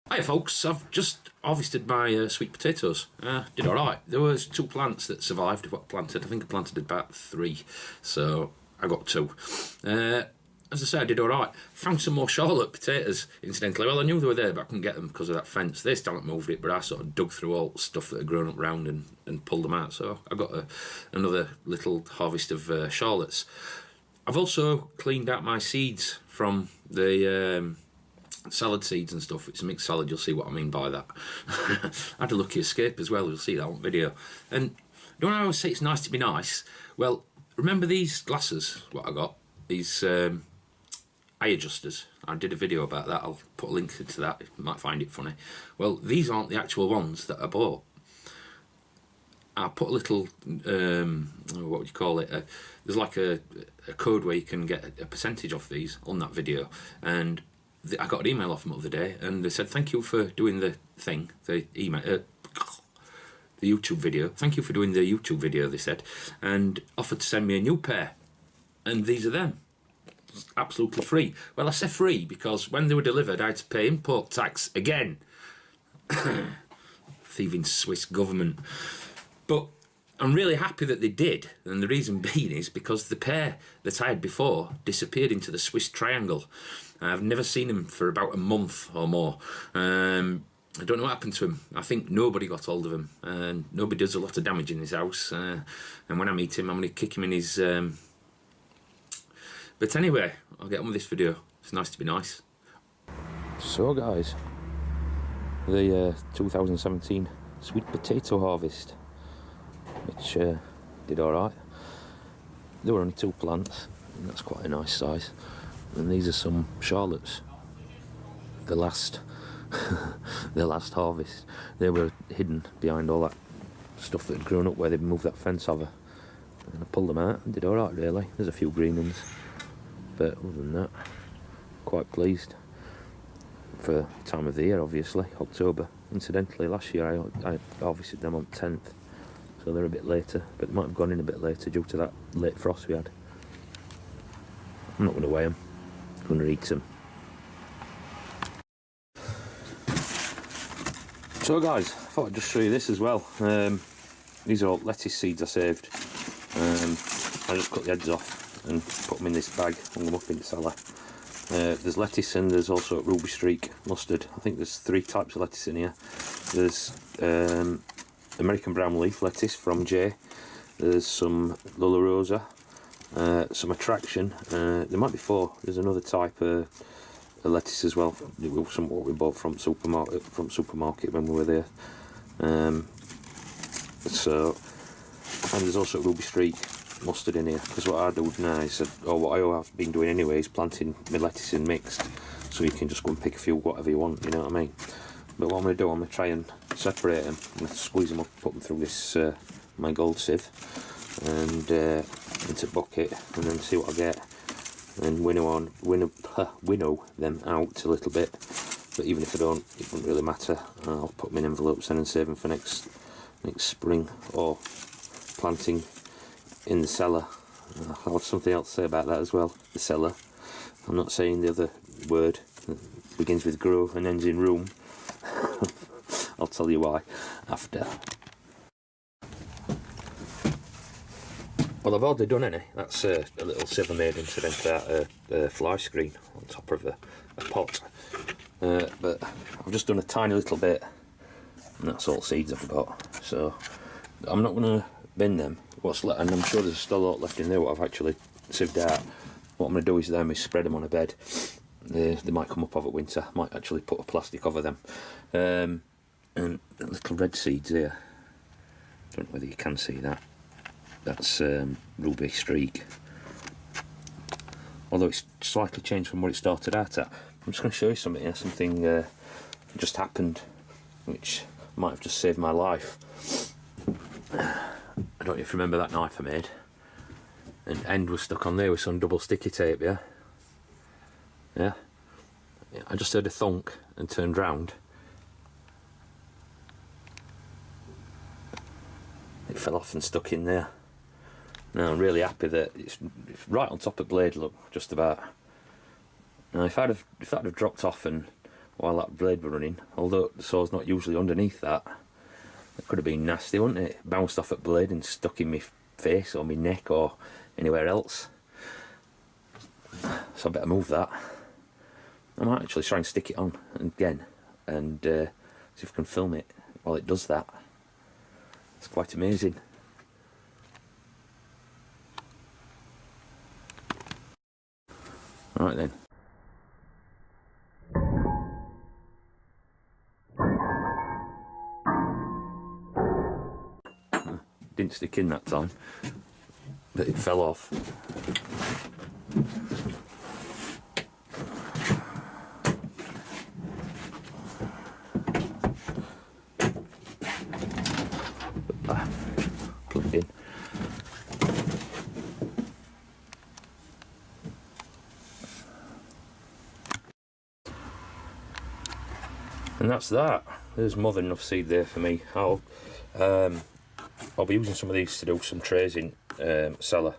Hi folks, I've just harvested my sweet potatoes. Did alright. There was 2 plants that survived what I planted. I think I planted about 3, so I got 2. As I said, I did alright. Found some more Charlotte potatoes, incidentally. Well, I knew they were there, but I couldn't get them because of that fence. They still haven't moved it, but I sort of dug through all the stuff that had grown up round and pulled them out. So I got another little harvest of Charlottes. I've also cleaned out my seeds from the salad seeds and stuff. It's a mixed salad, you'll see what I mean by that. I had a lucky escape as well, you'll see that on video. And don't I always say it's nice to be nice? Well, remember these glasses, what I got? These eye adjusters. I did a video about that, I'll put a link to that, you might find it funny. Well, these aren't the actual ones that I bought. I put a little, what would you call it, there's like a code where you can get a percentage off these on that video, and I got an email off them the other day, and they said thank you for doing the thing, the email, the YouTube video. Thank you for doing the YouTube video, they said, and offered to send me a new pair, and these are them, absolutely free. Well, I say free because when they were delivered, I had to pay import tax again. Thieving Swiss government. But I'm really happy that they did, and the reason being is because the pair that I had before disappeared into the Swiss Triangle. I've never seen them for about a month or more. I don't know what happened to him. I think nobody got hold of him, and nobody does a lot of damage in his house. And when I meet him, I'm going to kick him in his... But anyway, I'll get on with this video. It's nice to be nice. So guys, the 2017 sweet potato harvest, which did alright. There were only 2 plants, and that's quite a nice size. And these are some Charlottes. The last the last harvest. They were hidden behind all that stuff that had grown up where they'd moved that fence over. And I pulled them out and did alright really. There's a few green ones. But other than that, quite pleased. For time of the year obviously, October. Incidentally, last year I harvested them on 10th. So they're a bit later, but they might have gone in a bit later due to that late frost we had. I'm not going to weigh them, I'm going to eat them. So guys, I thought I'd just show you this as well. These are all lettuce seeds I saved. I just cut the heads off and put them in this bag, hung them up in the cellar. There's lettuce and there's also ruby streak mustard. I think there's 3 types of lettuce in here. There's American brown leaf lettuce from J. There's some Lula Rosa, some Attraction. There might be 4. There's another type of lettuce as well. Some what we bought from supermarket when we were there. So, and there's also ruby streak mustard in here. Because what I do now is, or what I have been doing anyway, is planting my lettuce in mixed, so you can just go and pick a few whatever you want. You know what I mean? But what I'm going to do, I'm going to try and separate them. I'm going to squeeze them up, put them through this my gold sieve, and into a bucket, and then see what I get, and winnow them out a little bit. But even if I don't, it wouldn't really matter. I'll put them in envelopes then and save them for next spring, or planting in the cellar. I'll have something else to say about that as well. The cellar. I'm not saying the other word. It begins with grow and ends in room. I'll tell you why after. Well, I've already done any. That's a little sieve I made incidentally out of a fly screen on top of a pot. But I've just done a tiny little bit, and that's all seeds I've got. So I'm not going to bin them. And I'm sure there's still a lot left in there what I've actually sieved out. What I'm going to do is spread them on a bed. They might come up over winter. Might actually put a plastic over them. And little red seeds here. Don't know whether you can see that. That's ruby streak. Although it's slightly changed from what it started out at. I'm just going to show you something here. Something just happened, which might have just saved my life. I don't know if you remember that knife I made. And end was stuck on there with some double sticky tape, yeah? Yeah. I just heard a thunk and turned round. It fell off and stuck in there. Now I'm really happy that it's right on top of blade, look, just about. Now if I'd have dropped off and while that blade were running, although the saw's not usually underneath that. It could have been nasty, wouldn't it? Bounced off at blade and stuck in my face or my neck or anywhere else. So I better move that. I might actually try and stick it on again and see if I can film it while it does that. It's quite amazing. Right then. Didn't stick in that time, but it fell off. Plugged in. And that's that. There's more than enough seed there for me. I'll be using some of these to do some trays in cellar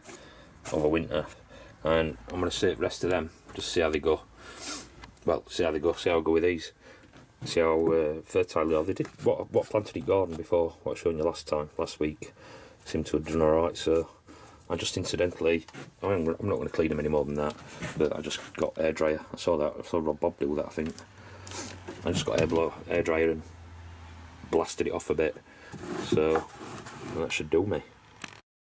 over winter, and I'm going to save the rest of them, just see how they go. Well, see how I go with these. See how fertile they are. They did what planted in garden before, what I showed you last week, seemed to have done alright, so I just incidentally, I'm not going to clean them any more than that, but I just got air dryer. I saw Rob Bob do that, I think. I just got air dryer and blasted it off a bit, so that should do me.